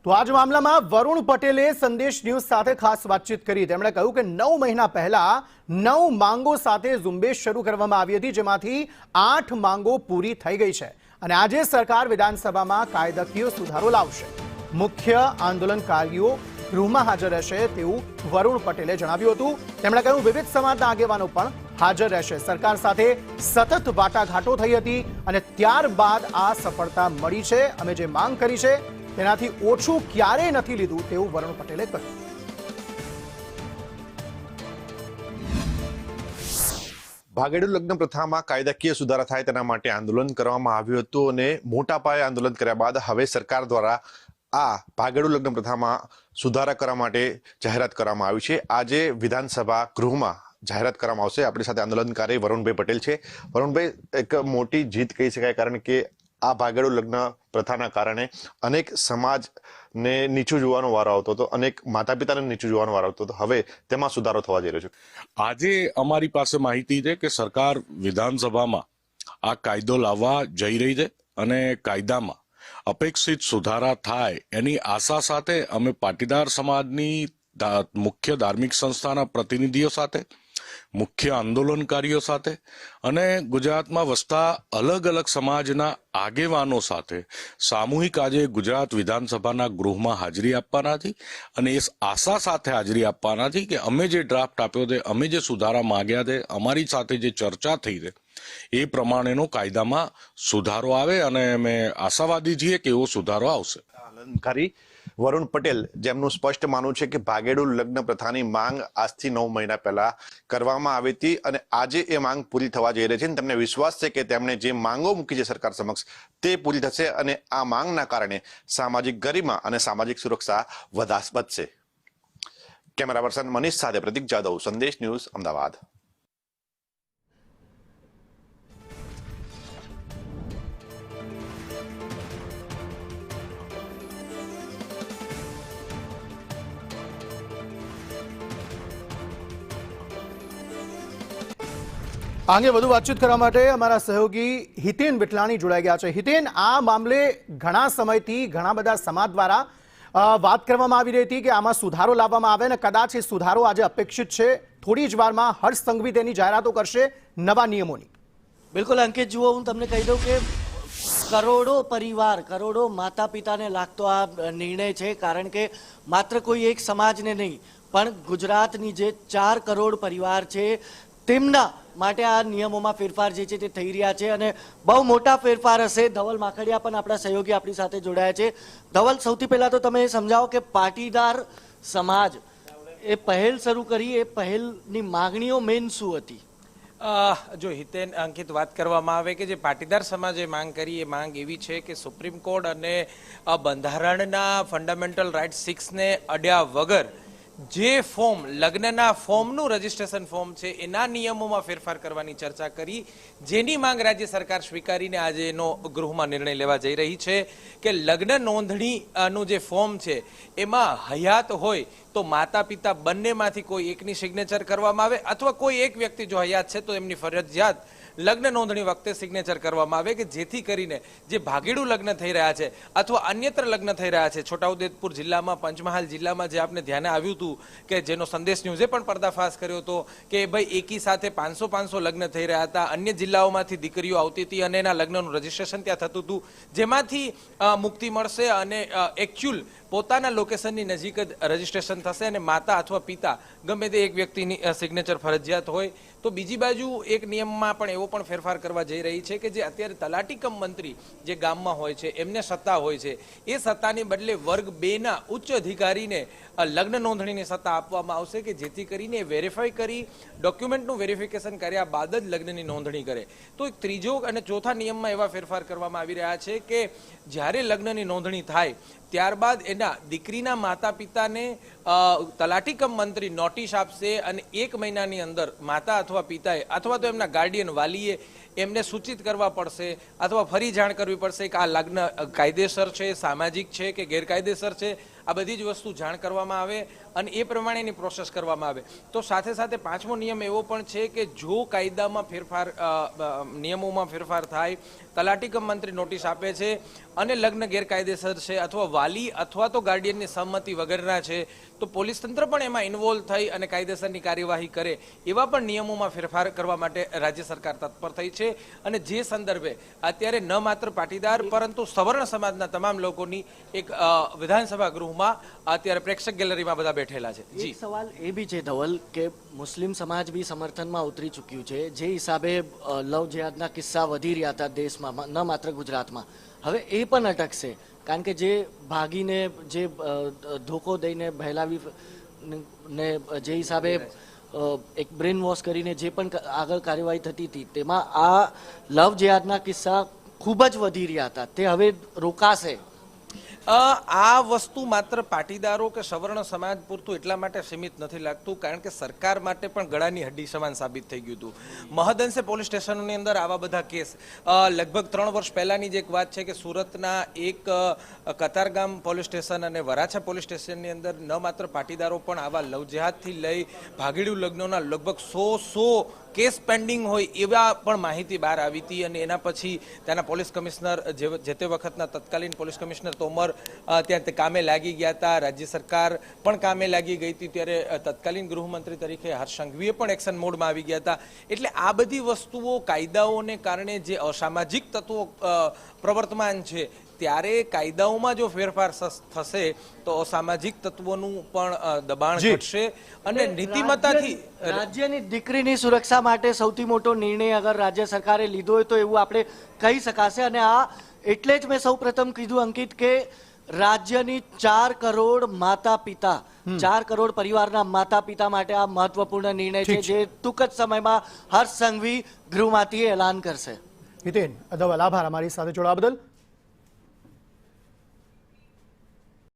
તો આજ મામલામાં વરુણ પટેલે સંદેશ ન્યૂઝ સાથે ખાસ વાતચીત કરી। તેમણે કહ્યું કે 9 મહિના પહેલા 9 માંગો સાથે ઝુંબેશ શરૂ કરવામાં આવી હતી, જેમાંથી 8 માંગો પૂરી થઈ ગઈ છે અને આજે સરકાર વિધાનસભામાં કાયદાકીય સુધારો લાવશે। મુખ્ય આંદોલનકારીઓ ગૃહમાં હાજર રહેશે તેવું વરુણ પટેલે જણાવ્યું હતું। તેમણે કહ્યું વિવિધ સમાજના આગેવાનો પણ હાજર રહેશે। સરકાર સાથે સતત વાટાઘાટો થઈ હતી અને ત્યારબાદ આ સફળતા મળી છે। અમે જે માંગ કરી છે તેનાથી ઓછું ક્યારેય નથી લીધું તેવું વરુણ પટેલે કહ્યું। ભાગેડુ લગ્ન પ્રથામાં કાયદાકીય સુધારા થાય તેના માટે આંદોલન કરવામાં આવ્યું હતું અને મોટા પાયે આંદોલન કર્યા બાદ હવે સરકાર દ્વારા આ ભાગેડુ લગ્ન પ્રથામાં સુધારા કરવા માટે જાહેરાત કરવામાં આવી છે। આજે વિધાનસભા ગૃહમાં જાહેરાત કરવામાં આવશે। આપણી સાથે આંદોલનકારી વરુણભાઈ પટેલ છે। વરુણભાઈ, એક મોટી જીત કહી શકાય, કારણ કે આ ભાગેડુ લગ્ન પ્રથાના કારણે અનેક સમાજને નીચું જોવાનો વારો આવતો હતો, અનેક માતા પિતાને નીચું જોવાનો વારો આવતો હતો। હવે તેમાં સુધારો થવા જઈ રહ્યો છે। આજે અમારી પાસે માહિતી છે કે સરકાર વિધાનસભામાં આ કાયદો લાવવા જઈ રહી છે અને કાયદામાં અપેક્ષિત સુધારા થાય એની આશા સાથે અમે પાટીદાર સમાજની મુખ્ય ધાર્મિક સંસ્થાના પ્રતિનિધિઓ સાથે, મુખ્ય આંદોલનકારીઓ સાથે અને ગુજરાતમાં વસતા અલગ અલગ સમાજના આગેવાનો સાથે સામૂહિક આજે ગુજરાત વિધાનસભાના ગૃહમાં હાજરી આપવાના છે અને એ આશા સાથે હાજરી આપવાના છે કે અમે જે ડ્રાફ્ટ આપ્યો છે, અમે જે સુધારા માંગ્યા છે, અમારી સાથે જે ચર્ચા થઈ છે એ પ્રમાણેનો કાયદામાં સુધારો આવે અને અમે આશાવાદી છીએ કે એવો સુધારો આવશે। આંદોલનકારી વરુણ પટેલ, જેમનું સ્પષ્ટ માનવું છે કે ભાગેડુ લગ્ન પ્રથાની માંગ આજથી 9 મહિના પહેલા કરવામાં આવી હતી અને આજે એ માંગ પૂરી થવા જઈ રહી છે। તેમને વિશ્વાસ છે કે તેમણે જે માંગો મૂકી છે સરકાર સમક્ષ તે પૂરી થશે અને આ માંગના કારણે સામાજિક ગરિમા અને સામાજિક સુરક્ષા વધશે। કેમેરા પર્સન મનીષ સાથે પ્રતીક જાદવ, સંદેશ ન્યૂઝ, અમદાવાદ। आगे વધુ વાતચીત કરવા માટે અમારા સહયોગી હિતેન વિઠલાણી જોડાઈ ગયા છે। હિતેન, આ મામલે ઘણા સમયથી ઘણા બધા સમાજ દ્વારા વાત કરવામાં આવી રહી હતી કે આમાં સુધારો લાવવામાં આવે અને કદાચ એ સુધારો આજે અપેક્ષિત છે। થોડી જ વારમાં હર્ષ સંઘવી તેની જાહેરાતો કરશે નવા નિયમોની। બિલકુલ અંકિત, જુઓ હું તમને કહી દઉં કે કરોડો પરિવાર, કરોડો માતા પિતાને લાગતો આ નિર્ણય છે, કારણ કે માત્ર કોઈ એક સમાજને નહીં પણ ગુજરાતની જે 4 કરોડ પરિવાર છે તેમના માટે આ નિયમોમાં ફેરફાર જે છે તે થઈ રહ્યા છે અને બહુ મોટા ફેરફાર હશે। ધવલ માખડિયા પણ આપણા સહયોગી આપણી સાથે જોડાયા છે। ધવલ, સૌથી પહેલા તો તમે સમજાવો કે પાટીદાર સમાજ એ પહેલ શરૂ કરી, એ પહેલની માંગણીઓ મેન શું હતી? જો હિતેન, અંકિત, વાત કરવામાં આવે કે જે પાટીદાર સમાજે માંગ કરી એ માંગ એવી છે કે સુપ્રીમ કોર્ટ અને બંધારણના ફંડામેન્ટલ રાઇટ 6 ને અડ્યા વગર જે ફોર્મ, લગ્નના ફોર્મનું રજીસ્ટ્રેશન ફોર્મ છે એના નિયમોમાં ફેરફાર કરવાની ચર્ચા કરી, જેની માંગ રાજ્ય સરકાર સ્વીકારીને આજે એનો ગૃહમાં નિર્ણય લેવા જઈ રહી છે કે લગ્ન નોંધણીનું જે ફોર્મ છે એમાં હયાત હોય તો માતા પિતા બંનેમાંથી કોઈ એકની સિગ્નેચર કરવામાં આવે અથવા કોઈ એક વ્યક્તિ જો હયાત છે તો એમની ફરજિયાત લગ્ન નોંધણી વખતે સિગ્નેચર કરવામાં આવે કે જેથી કરીને જે ભાગેડુ લગ્ન થઈ રહ્યા છે અથવા અન્યત્ર લગ્ન થઈ રહ્યા છે, છોટાઉદેપુર જિલ્લામાં, પંચમહાલ જિલ્લામાં જે આપને ધ્યાને આવ્યું હતું કે જેનો સંદેશ ન્યૂઝે પણ પર્દાફાશ કર્યો હતો કે ભાઈ એકી સાથે 500 લગ્ન થઈ રહ્યા હતા, અન્ય જિલ્લાઓમાંથી દીકરીઓ આવતી હતી અને એના લગ્નનું રજીસ્ટ્રેશન ત્યાં થતું હતું, જેમાંથી મુક્તિ મળશે અને એકચ્યુઅલ પોતાના લોકેશનની નજીક જ રજીસ્ટ્રેશન થશે અને માતા અથવા પિતા ગમે તે એક વ્યક્તિની સિગ્નેચર ફરજિયાત હોય। તો બીજી બાજુ એક નિયમમાં પણ એવો પણ ફેરફાર કરવા જઈ રહી છે કે જે અત્યારે તલાટી કમ મંત્રી જે ગામમાં હોય છે એમને સત્તા હોય છે, એ સત્તાની બદલે વર્ગ 2ના ઉચ્ચ અધિકારીને લગ્ન નોંધણીની સત્તા આપવામાં આવશે કે જેથી કરીને વેરીફાઈ કરી, ડોક્યુમેન્ટનું વેરિફિકેશન કર્યા બાદ જ લગ્નની નોંધણી કરે। તો એક ત્રીજો અને ચોથા નિયમમાં એવા ફેરફાર કરવામાં આવી રહ્યા છે કે જ્યારે લગ્નની નોંધણી થાય ત્યારબાદ એના દીકરીના માતા પિતાને તલાટી કમ મંત્રી નોટિસ આપશે અને 1 મહિનાની અંદર માતા અથવા પિતાએ અથવા તો એમના ગાર્ડિયન વાલીએ એમને સૂચિત કરવા પડશે અથવા ફરી જાણ કરવી પડશે કે આ લગ્ન કાયદેસર છે, સામાજિક છે કે ગેરકાયદેસર છે। આ બધી જ વસ્તુ જાણ કરવામાં આવે અને એ પ્રમાણેની પ્રોસેસ કરવામાં આવે। તો સાથે સાથે 5મો નિયમ એવો પણ છે કે જો કાયદામાં ફેરફાર, નિયમોમાં ફેરફાર થાય, તલાટી કમ મંત્રી નોટિસ આપે છે અને લગ્ન ગેરકાયદેસર છે અથવા વાલી અથવા તો ગાર્ડિયનની સંમતિ વગરના છે તો પોલીસ તંત્ર પણ એમાં ઇન્વોલ્વ થઈ અને કાયદેસરની કાર્યવાહી કરે એવા પણ નિયમોમાં ફેરફાર કરવા માટે રાજ્ય સરકાર તત્પર થઈ છે. અને જે સંદર્ભે અત્યારે ન માત્ર પાટીદાર પરંતુ સવર્ણ સમાજના તમામ લોકોની એક વિધાનસભા ગૃહમાં અત્યારે પ્રેક્ષક ગેલેરીમાં બધા બેઠેલા છે. જી એક સવાલ એ બી છે ધવલ કે મુસ્લિમ સમાજ બી સમર્થનમાં ઉતરી ચૂક્યું છે. જે હિસાબે લવ જેહાદના કિસ્સા વધી રહ્યા હતા દેશમાં, ન માત્ર ગુજરાતમાં, હવે એ પણ અટકશે. કારણ કે જે ભાગીને જે ધોકો દઈને બહેલાવી ને જે હિસાબે એક બ્રેન વોશ કરીને જે પણ આગળ કાર્યવાહી થતી હતી તેમાં આ લવ જેહાદના કિસ્સા ખૂબ જ વધી રહ્યા હતા. તે હવે રોકાશે. આ વસ્તુ માત્ર પાટીદારો કે સવર્ણ સમાજ પૂરતું એટલા માટે સીમિત નથી લાગતું કારણ કે સરકાર માટે પણ ગળાની હડ્ડી સમાન સાબિત થઈ ગયું હતું. મહદઅંશે પોલીસ સ્ટેશનોની અંદર આવા બધા કેસ લગભગ 3 વર્ષ પહેલાની જ એક વાત છે કે સુરતના એક કતારગામ પોલીસ સ્ટેશન અને વરાછા પોલીસ સ્ટેશનની અંદર ન માત્ર પાટીદારો પણ આવા લવ જેહાદથી લઈ ભાગેડુ લગ્નોના લગભગ 100 કેસ પેન્ડિંગ હોય એવા પણ માહિતી બહાર આવી હતી. અને એના પછી ત્યાંના પોલીસ કમિશનર જે તે વખતના તત્કાલીન પોલીસ કમિશનર તોમર ત્યાં તે કામે લાગી ગયા હતા. રાજ્ય સરકાર પણ કામે લાગી ગઈ હતી. ત્યારે તત્કાલીન ગૃહમંત્રી તરીકે હર્ષ સંઘવીએ પણ એક્શન મોડમાં આવી ગયા હતા. એટલે આ બધી વસ્તુઓ કાયદાઓને કારણે જે અસામાજિક તત્વો પ્રવર્તમાન છે ત્યારે કાયદાઓમાં જો ફેરફાર થશે તો અસામાજિક તત્વોનું પણ દબાણ ઘટશે અને નીતિમત્તાથી રાજ્યની દીકરીની સુરક્ષા માટે સૌથી મોટો નિર્ણય અગર રાજ્ય સરકારે લીધો હોય તો એવું આપણે કહી શકાશે. અને આ એટલે જ મેં સૌપ્રથમ કીધું અંકિત કે રાજ્યની 4 કરોડ માતા પિતા 4 કરોડ પરિવારના માતા પિતા માટે આ મહત્વપૂર્ણ નિર્ણય છે જે ટૂંક જ સમયમાં હર્ષ સંઘવી ગૃહમાંથી એલાન કરશે. હિતેન, ધવલ, આભાર અમારી સાથે જોડાવા બદલ.